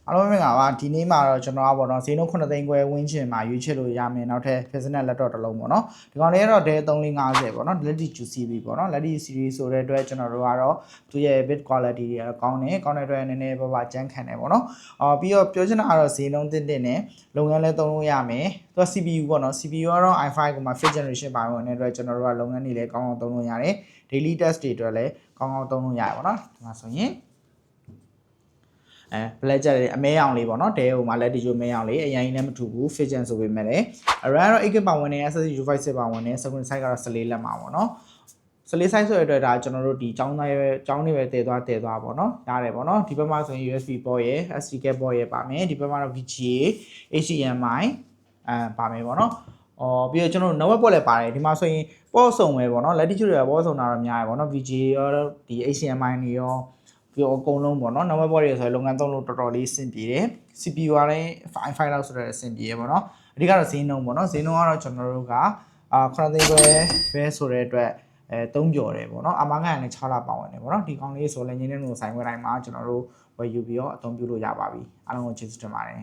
အားလုံးမင်္ဂလာပါဒီနေ့မှာတော့ကျွန်တော်ကပေါ့နော်ဈေးနှုန်း9သိန်းခွဲဝန်းကျင်မှာရွေးချယ်လို့ရမယ်နောက်ထပ် business laptop တစ်လုံးပေါ့နော်ဒီကောင်လေးကတော့ Dell 3450ပေါ့နော်လက်တီ QCB ပေါ့နော်လက်တီ series ဆိုတဲ့အတွက်ကျွန်တော်တို့ကတော့သူရဲ့ bit quality တွေကောင်းတယ်တဲ့အတွက်နည်းနည်းပါကြမ်းခံတယ်ပေါ့နော်ပြီးတော့ပြောချင်တာကတော့ဈေးနှုန်းတင်းတင်းနဲ့လုပ်ငန်းလည်းသုံးလို့ရမယ်သူက CPU ပေါ့နော် CPU ကတော့ i5 ကိုမှ 5th generation ပါဝင်တဲ့အတွက်ကျွန်တော်တို့ကလုပ်ငန်းတွေလည်းကောင်းအောင်သုံးလို့ရတယ် daily test တွေအတွက်လည်းကောင်းအောင်သုံးလို့ရတယ်ပေါ့နော်ဒီမှာဆိုရင်black ကြတယ်အမဲအောင်လေးပေါ့နော်တဲဟိုမှာလက်တီချိုမဲအောင်လေးအရင်ကြီးလည်းမထူဘူး Fission ဆိုပေမဲ့လည်း RAM တော့ 8GB ပါဝင်နေ SSD U5 6ပါဝင်နေ second size ကတော့14လက်မှာပေါ့နော်14 size ဆိုတဲ့အတွက်ဒါကျွန်တော်တို့ဒီចောင်းတွေပဲတည်သွားပေါ့နော်ရတယ်ပေါ့နော်ဒီဘက်မှာဆိုရင် USB port ရယ် SD card port ရယ်ပါမယ်ဒီဘက်မှာတော့ VGA HDMI ပါမယ်ပေါ့နော်ပြီးတော့ကျွန်တော်တို့ network port လည်းပါတယ်ဒီမှာဆိုရင် port စုံပဲပေါ့နော်လက်တီချိုတွေက port စုံတာတော့များရယ်ပေါ့နော် VGA ရောဒီ HDMI တွေရောပြီးတော့အကုန်လုံးပေါ့နော် network port တွေဆိုရင်လုပ်ငန်းသုံးလို့တော်တော်လေးအဆင်ပြေတယ် CPU ကလည်း i5 လောက်ဆိုတော့အဆင်ပြေရပေါ့နော်အဓိကတော့ဈေးနှုန်းပေါ့နော်ဈေးနှုန်းကတော့ကျွန်တော်တို့က9သိန်းပဲဆိုတဲ့အတွက်3ကျော်တယ်ပေါ့နော်အမားကန်လည်း6လပါဝင်တယ်ပေါ့နော်ဒီကောင်လေးဆိုလည်းငင်းနေလို့ဆိုင်ဝယ်တိုင်းမှာကျွန်တော်တို့ဝယ်ယူပြီးတော့အသုံးပြုလို့ရပါပြီအားလုံးကိုကျေးဇူးတင်ပါတယ်